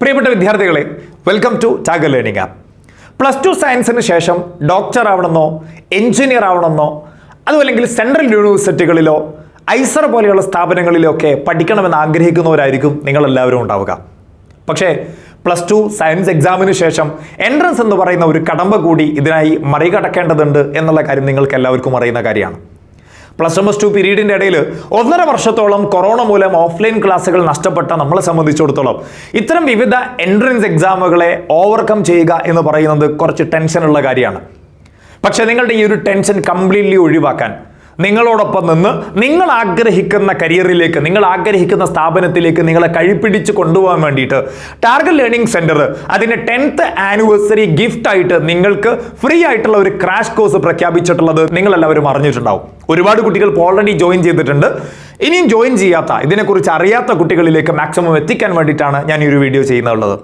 പ്രിയപ്പെട്ട വിദ്യാർത്ഥികളെ, welcome to ടാഗർ learning app. +2 സയൻസിന് ശേഷം ഡോക്ടർ ആവണമെന്നോ എഞ്ചിനീയർ ആവണമെന്നോ അതുമല്ലെങ്കിൽ സെൻട്രൽ യൂണിവേഴ്സിറ്റികളിലോ ഐസർ പോലെയുള്ള സ്ഥാപനങ്ങളിലോ ഒക്കെ പഠിക്കണമെന്ന് ആഗ്രഹിക്കുന്നവരായിരിക്കും നിങ്ങളെല്ലാവരും ഉണ്ടാവുക. പക്ഷേ +2 സയൻസ് എക്സാമിന് ശേഷം എൻട്രൻസ് എന്ന് പറയുന്ന ഒരു കടമ്പ കൂടി ഇതിനായി മറികടക്കേണ്ടതുണ്ട് എന്നുള്ള കാര്യം നിങ്ങൾക്ക് എല്ലാവർക്കും അറിയുന്ന കാര്യമാണ്. +1+2 പീരീഡിൻ്റെ ഇടയിൽ 1.5 വർഷത്തോളം കൊറോണ മൂലം ഓഫ്ലൈൻ ക്ലാസ്സുകൾ നഷ്ടപ്പെട്ട നമ്മളെ സംബന്ധിച്ചിടത്തോളം ഇത്തരം വിവിധ എൻട്രൻസ് എക്സാമുകളെ ഓവർകം ചെയ്യുക എന്ന് പറയുന്നത് കുറച്ച് ടെൻഷനുള്ള കാര്യമാണ്. പക്ഷേ നിങ്ങളുടെ ഈ ഒരു ടെൻഷൻ കംപ്ലീറ്റ്ലി ഒഴിവാക്കാൻ നിങ്ങളോടൊപ്പം നിന്ന് നിങ്ങൾ ആഗ്രഹിക്കുന്ന കരിയറിലേക്ക്, നിങ്ങൾ ആഗ്രഹിക്കുന്ന സ്ഥാപനത്തിലേക്ക് നിങ്ങളെ കഴിപ്പിടിച്ച് കൊണ്ടുപോകാൻ വേണ്ടിയിട്ട് ടാർഗറ്റ് ലേണിംഗ് സെന്റർ അതിൻ്റെ 10th ആനിവേഴ്സറി ഗിഫ്റ്റ് ആയിട്ട് നിങ്ങൾക്ക് ഫ്രീ ആയിട്ടുള്ള ഒരു ക്രാഷ് കോഴ്സ് പ്രഖ്യാപിച്ചിട്ടുള്ളത് നിങ്ങളെല്ലാവരും അറിഞ്ഞിട്ടുണ്ടാവും. ഒരുപാട് കുട്ടികൾ ഓൾറെഡി ജോയിൻ ചെയ്തിട്ടുണ്ട്. ഇനിയും ജോയിൻ ചെയ്യാത്ത, ഇതിനെക്കുറിച്ച് അറിയാത്ത കുട്ടികളിലേക്ക് മാക്സിമം എത്തിക്കാൻ വേണ്ടിയിട്ടാണ് ഞാൻ ഈ ഒരു വീഡിയോ ചെയ്യുന്നുള്ളത്.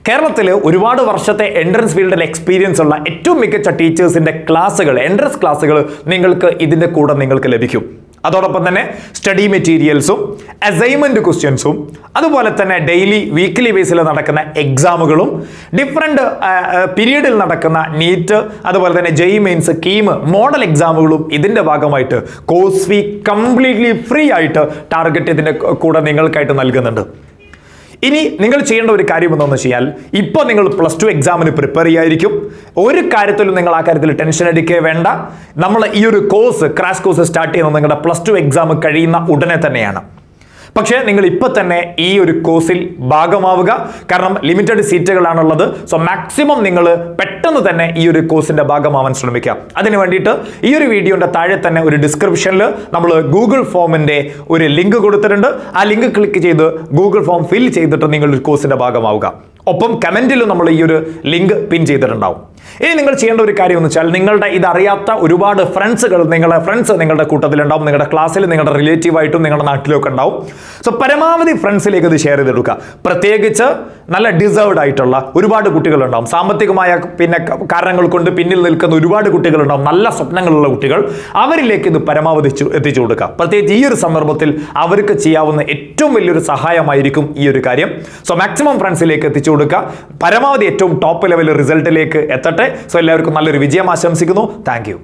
കേരളത്തിൽ ഒരുപാട് വർഷത്തെ എൻട്രൻസ് ഫീൽഡിൽ എക്സ്പീരിയൻസ് ഉള്ള ഏറ്റവും മികച്ച ടീച്ചേഴ്സിൻ്റെ ക്ലാസ്സുകൾ, എൻട്രൻസ് ക്ലാസ്സുകൾ നിങ്ങൾക്ക് ഇതിൻ്റെ കൂടെ നിങ്ങൾക്ക് ലഭിക്കും. അതോടൊപ്പം തന്നെ സ്റ്റഡി മെറ്റീരിയൽസും അസൈൻമെൻറ്റ് ക്വസ്റ്റ്യൻസും അതുപോലെ തന്നെ ഡെയിലി വീക്ക്ലി ബേസിൽ നടക്കുന്ന എക്സാമുകളും ഡിഫറെൻറ്റ് പീരീഡിൽ നടക്കുന്ന നീറ്റ് അതുപോലെ തന്നെ JEE മെയിൻസ് KEAM മോഡൽ എക്സാമുകളും ഇതിൻ്റെ ഭാഗമായിട്ട് കോഴ്സ് ഫീ കംപ്ലീറ്റ്ലി ഫ്രീ ആയിട്ട് ടാർഗറ്റ് ഇതിൻ്റെ കൂടെ നിങ്ങൾക്കായിട്ട് നൽകുന്നുണ്ട്. ഇനി നിങ്ങൾ ചെയ്യേണ്ട ഒരു കാര്യം എന്താണെന്ന് വെച്ചാൽ, ഇപ്പോൾ നിങ്ങൾ +2 എക്സാമിന് പ്രിപ്പയർ ചെയ്യായിരിക്കും. ഒരു കാര്യത്തിലും നിങ്ങൾ ആ കാര്യത്തിൽ ടെൻഷൻ അടിക്കുക വേണ്ട. നമ്മൾ ഈ ഒരു കോഴ്സ്, ക്രാഷ് കോഴ്സ് സ്റ്റാർട്ട് ചെയ്യുന്നത് നിങ്ങളുടെ +2 എക്സാം കഴിയുന്ന ഉടനെ തന്നെയാണ്. പക്ഷേ നിങ്ങൾ ഇപ്പോൾ തന്നെ ഈ ഒരു കോഴ്സിൽ ഭാഗമാവുക. കാരണം ലിമിറ്റഡ് സീറ്റുകളാണുള്ളത്. സോ മാക്സിമം നിങ്ങൾ പെട്ടെന്ന് തന്നെ ഈ ഒരു കോഴ്സിൻ്റെ ഭാഗമാവാൻ ശ്രമിക്കുക. അതിന് വേണ്ടിയിട്ട് ഈ ഒരു വീഡിയോൻ്റെ താഴെ തന്നെ ഒരു ഡിസ്ക്രിപ്ഷനിൽ നമ്മൾ ഗൂഗിൾ ഫോമിൻ്റെ ഒരു ലിങ്ക് കൊടുത്തിട്ടുണ്ട്. ആ ലിങ്ക് ക്ലിക്ക് ചെയ്ത് ഗൂഗിൾ ഫോം ഫിൽ ചെയ്തിട്ട് നിങ്ങൾ ഒരു കോഴ്സിൻ്റെ ഭാഗമാവുക. ഒപ്പം കമൻറ്റിലും നമ്മൾ ഈ ഒരു ലിങ്ക് പിൻ ചെയ്തിട്ടുണ്ടാവും. ഇനി നിങ്ങൾ ചെയ്യേണ്ട ഒരു കാര്യം എന്ന് വെച്ചാൽ, നിങ്ങളുടെ ഇതറിയാത്ത ഒരുപാട് ഫ്രണ്ട്സുകൾ, നിങ്ങളുടെ കൂട്ടത്തിലുണ്ടാവും, നിങ്ങളുടെ ക്ലാസ്സിൽ, നിങ്ങളുടെ റിലേറ്റീവായിട്ടും നിങ്ങളുടെ നാട്ടിലൊക്കെ ഉണ്ടാവും. സോ പരമാവധി ഫ്രണ്ട്സിലേക്ക് ഇത് ഷെയർ ചെയ്തെടുക്കുക. പ്രത്യേകിച്ച് നല്ല ഡിസേർവ്ഡ് ആയിട്ടുള്ള ഒരുപാട് കുട്ടികളുണ്ടാവും. സാമ്പത്തികമായ കാരണങ്ങൾ കൊണ്ട് പിന്നിൽ നിൽക്കുന്ന ഒരുപാട് കുട്ടികളുണ്ടാവും. നല്ല സ്വപ്നങ്ങളുള്ള കുട്ടികൾ, അവരിലേക്ക് ഇത് പരമാവധി എത്തിച്ചു കൊടുക്കുക. പ്രത്യേകിച്ച് ഈ ഒരു സന്ദർഭത്തിൽ അവർക്ക് ചെയ്യാവുന്ന ഏറ്റവും വലിയൊരു സഹായമായിരിക്കും ഈ ഒരു കാര്യം. സോ മാക്സിമം ഫ്രണ്ട്സിലേക്ക് എത്തിച്ചു കൊടുക്കുക. പരമാവധി ഏറ്റവും ടോപ്പ് ലെവൽ റിസൾട്ടിലേക്ക് എത്തട്ടെ. സോ എല്ലാവർക്കും നല്ലൊരു വിജയം ആശംസിക്കുന്നു. Thank you.